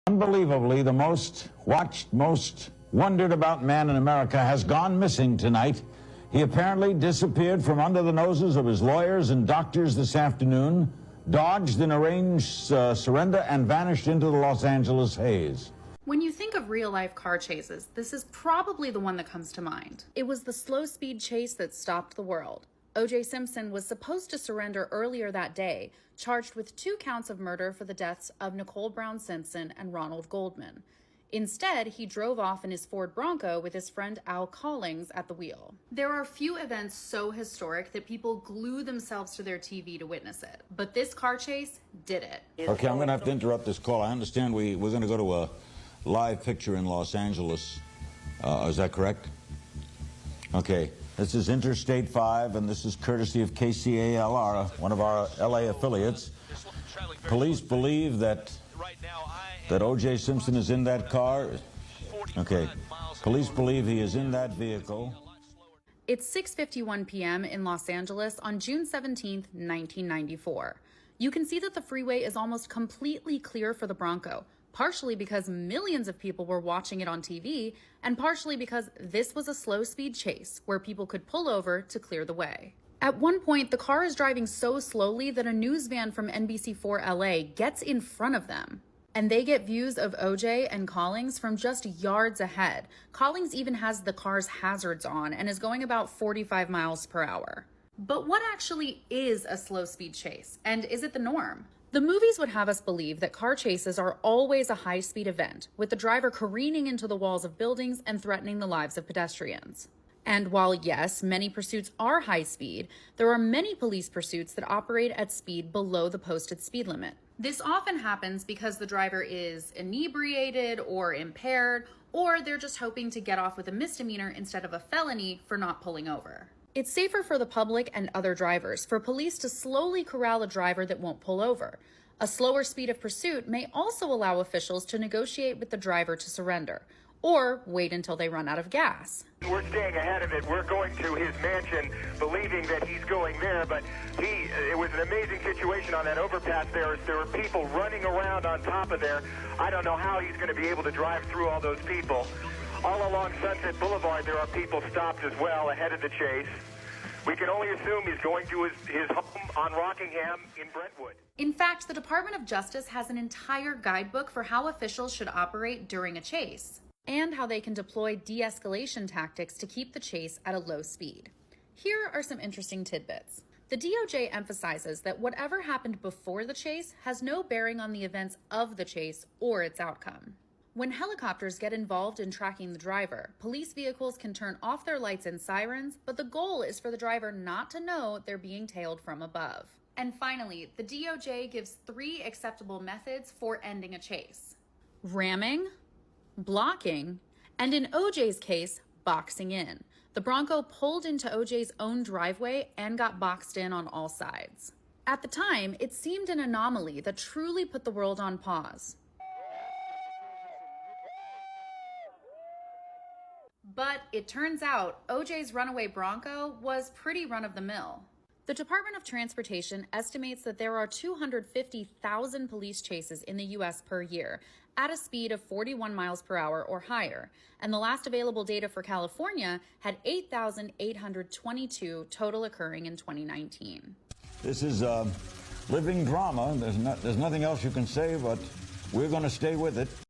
Unbelievably, the most watched, most wondered about man in America has gone missing tonight. He apparently disappeared from under the noses of his lawyers and doctors this afternoon, dodged an arranged surrender, and vanished into the Los Angeles haze. When you think of real-life car chases, this is probably the one that comes to mind. It was the slow-speed chase that stopped the world. OJ Simpson was supposed to surrender earlier that day, charged with 2 counts of murder for the deaths of Nicole Brown Simpson and Ronald Goldman. Instead, he drove off in his Ford Bronco with his friend Al Collings at the wheel. There are few events so historic that people glue themselves to their TV to witness it, but this car chase did it. Okay, I'm going to have to interrupt this call. I understand we're going to go to a live picture in Los Angeles. Is that correct? Okay. This is Interstate 5, and this is courtesy of KCALR, one of our LA affiliates. Police believe that O.J. Simpson is in that car. Okay. Police believe he is in that vehicle. It's 6:51 p.m. in Los Angeles on June 17, 1994. You can see that the freeway is almost completely clear for the Bronco, partially because millions of people were watching it on TV, and partially because this was a slow-speed chase where people could pull over to clear the way. At one point, the car is driving so slowly that a news van from NBC4 LA gets in front of them, and they get views of OJ and Collings from just yards ahead. Collings even has the car's hazards on and is going about 45 miles per hour. But what actually is a slow-speed chase, and is it the norm? The movies would have us believe that car chases are always a high-speed event, with the driver careening into the walls of buildings and threatening the lives of pedestrians. And while, yes, many pursuits are high-speed, there are many police pursuits that operate at speed below the posted speed limit. This often happens because the driver is inebriated or impaired, or they're just hoping to get off with a misdemeanor instead of a felony for not pulling over. It's safer for the public and other drivers for police to slowly corral a driver that won't pull over. A slower speed of pursuit may also allow officials to negotiate with the driver to surrender, or wait until they run out of gas. We're staying ahead of it. We're going to his mansion, believing that he's going there, but it was an amazing situation on that overpass there. There were people running around on top of there. I don't know how he's going to be able to drive through all those people. All along Sunset Boulevard, there are people stopped as well ahead of the chase. We can only assume he's going to his home on Rockingham in Brentwood. In fact, the Department of Justice has an entire guidebook for how officials should operate during a chase, and how they can deploy de-escalation tactics to keep the chase at a low speed. Here are some interesting tidbits. The DOJ emphasizes that whatever happened before the chase has no bearing on the events of the chase or its outcome. When helicopters get involved in tracking the driver, police vehicles can turn off their lights and sirens, but the goal is for the driver not to know they're being tailed from above. And finally, the DOJ gives 3 acceptable methods for ending a chase: ramming, blocking, and in OJ's case, boxing in. The Bronco pulled into OJ's own driveway and got boxed in on all sides. At the time, it seemed an anomaly that truly put the world on pause. But it turns out OJ's runaway Bronco was pretty run-of-the-mill. The Department of Transportation estimates that there are 250,000 police chases in the U.S. per year at a speed of 41 miles per hour or higher, and the last available data for California had 8,822 total occurring in 2019. This is living drama. There's nothing else you can say, but we're going to stay with it.